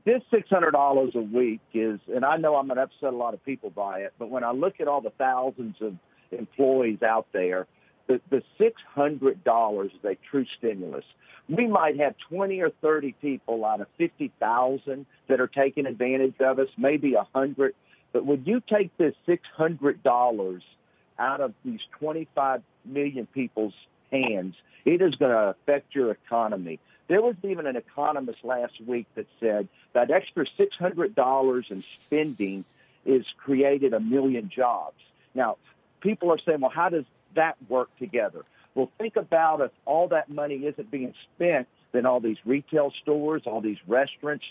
this $600 a week is, and I know I'm going to upset a lot of people by it, but when I look at all the thousands of employees out there, the $600 is a true stimulus. We might have 20 or 30 people out of 50,000 that are taking advantage of us, maybe 100. But when you take this $600 out of these 25 million people's hands, it is going to affect your economy. There was even an economist last week that said that extra $600 in spending is created 1 million jobs. Now, people are saying, well, how does that work together? Well, think about if all that money isn't being spent, then all these retail stores, all these restaurants,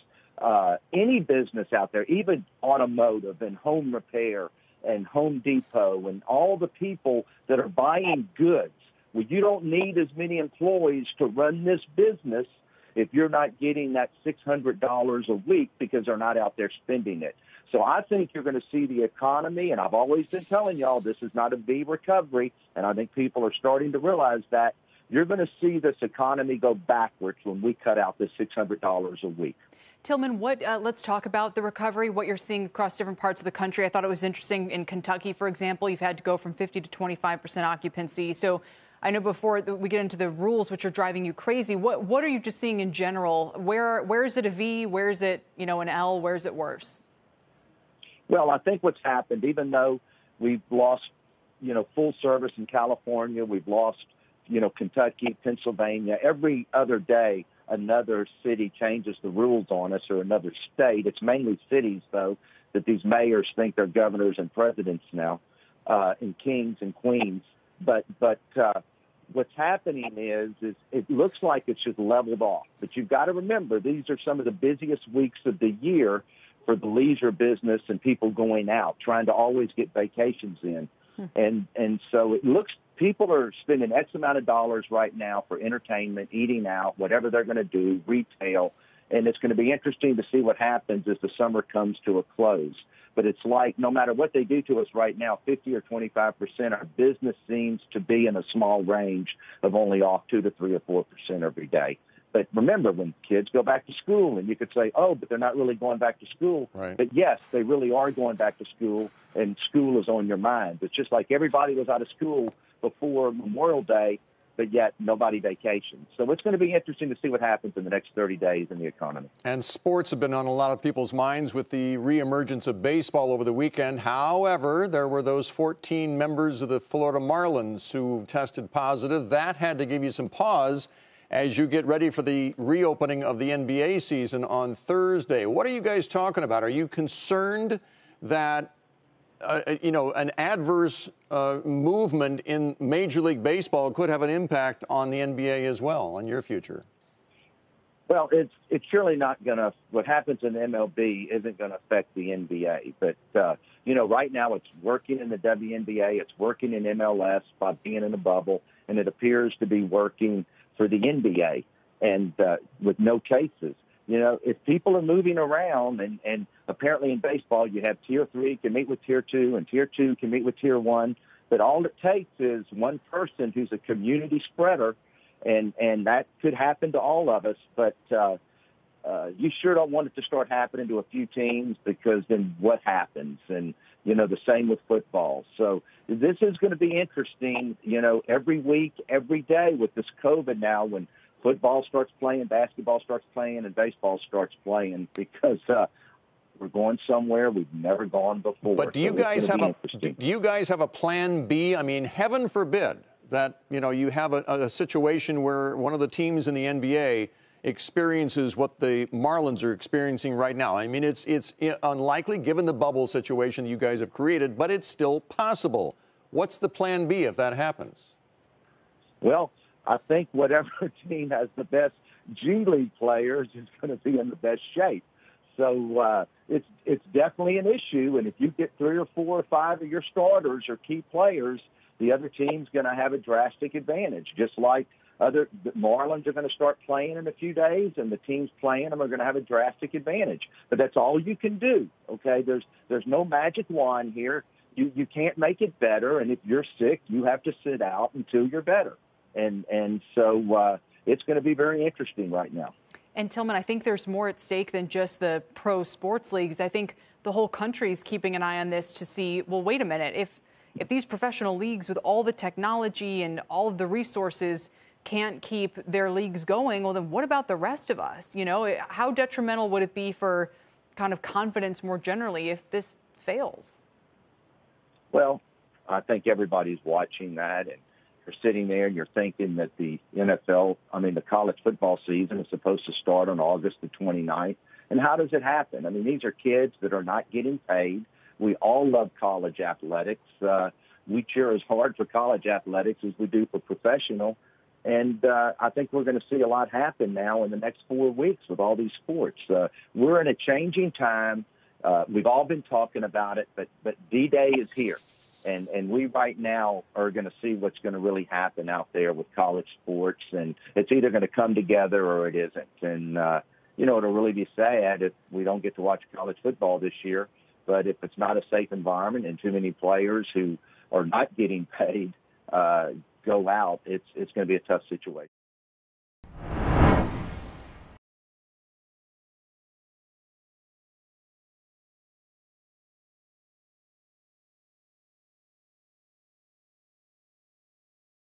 any business out there, even automotive and home repair and Home Depot and all the people that are buying goods. Well, you don't need as many employees to run this business if you're not getting that $600 a week because they're not out there spending it. So I think you're going to see the economy, and I've always been telling y'all this is not a V recovery, and I think people are starting to realize that. You're going to see this economy go backwards when we cut out this $600 a week. Tilman, let's talk about the recovery, what you're seeing across different parts of the country. I thought it was interesting in Kentucky, for example, you've had to go from 50 to 25% occupancy. So I know before we get into the rules, which are driving you crazy, what are you just seeing in general? Where is it a V? Where is it, an L? Where is it worse? Well, I think what's happened, even though we've lost, full service in California, we've lost, Kentucky, Pennsylvania, every other day another city changes the rules on us, or another state. It's mainly cities, though, that these mayors think they're governors and presidents now, and kings and queens. But what's happening is it looks like it's just leveled off. But you've got to remember, these are some of the busiest weeks of the year for the leisure business and people going out, trying to always get vacations in. And so it looks, people are spending X amount of dollars right now for entertainment, eating out, whatever they're going to do, retail. And it's going to be interesting to see what happens as the summer comes to a close. But it's like no matter what they do to us right now, 50 or 25%, our business seems to be in a small range of only off 2 to 3 or 4% every day. But remember, when kids go back to school, and you could say, oh, but they're not really going back to school. Right. But, yes, they really are going back to school, and school is on your mind. It's just like everybody was out of school before Memorial Day, but yet nobody vacations. So it's going to be interesting to see what happens in the next 30 days in the economy. And sports have been on a lot of people's minds with the reemergence of baseball over the weekend. However, there were those 14 members of the Florida Marlins who tested positive. That had to give you some pause as you get ready for the reopening of the NBA season on Thursday. What are you guys talking about? Are you concerned that an adverse movement in Major League Baseball could have an impact on the NBA as well, on your future? Well, it's surely not going to. What happens in MLB isn't going to affect the NBA. But, right now it's working in the WNBA. It's working in MLS by being in a bubble. And it appears to be working for the NBA and with no cases. If people are moving around, and apparently in baseball you have Tier 3 can meet with Tier 2 and Tier 2 can meet with Tier 1, but all it takes is one person who's a community spreader, and that could happen to all of us. But you sure don't want it to start happening to a few teams, because then what happens? And, the same with football. So this is going to be interesting, every week, every day with this COVID now, when football starts playing, basketball starts playing, and baseball starts playing, because we're going somewhere we've never gone before. But do you guys have a plan B? I mean, heaven forbid that, you have a situation where one of the teams in the NBA experiences what the Marlins are experiencing right now. I mean, it's unlikely given the bubble situation you guys have created, but it's still possible. What's the plan B if that happens? Well, I think whatever team has the best G League players is going to be in the best shape. So it's definitely an issue. And if you get 3 or 4 or 5 of your starters or key players, the other team's going to have a drastic advantage. Just like the Marlins are going to start playing in a few days, and the teams playing them are going to have a drastic advantage. But that's all you can do. Okay, there's no magic wand here. You can't make it better. And if you're sick, you have to sit out until you're better. And so it's going to be very interesting right now. And Tilman, I think there's more at stake than just the pro sports leagues. I think the whole country is keeping an eye on this to see, well, wait a minute, if these professional leagues with all the technology and all of the resources can't keep their leagues going, well, then what about the rest of us? You know, how detrimental would it be for kind of confidence more generally if this fails? Well, I think everybody's watching that, and you're sitting there and you're thinking that the the college football season is supposed to start on August the 29th. And how does it happen? I mean, these are kids that are not getting paid. We all love college athletics. We cheer as hard for college athletics as we do for professional. And I think we're going to see a lot happen now in the next 4 weeks with all these sports. We're in a changing time. We've all been talking about it, but D-Day is here. And we right now are going to see what's going to really happen out there with college sports. And it's either going to come together or it isn't. And, it'll really be sad if we don't get to watch college football this year. But if it's not a safe environment and too many players who are not getting paid go out, it's going to be a tough situation.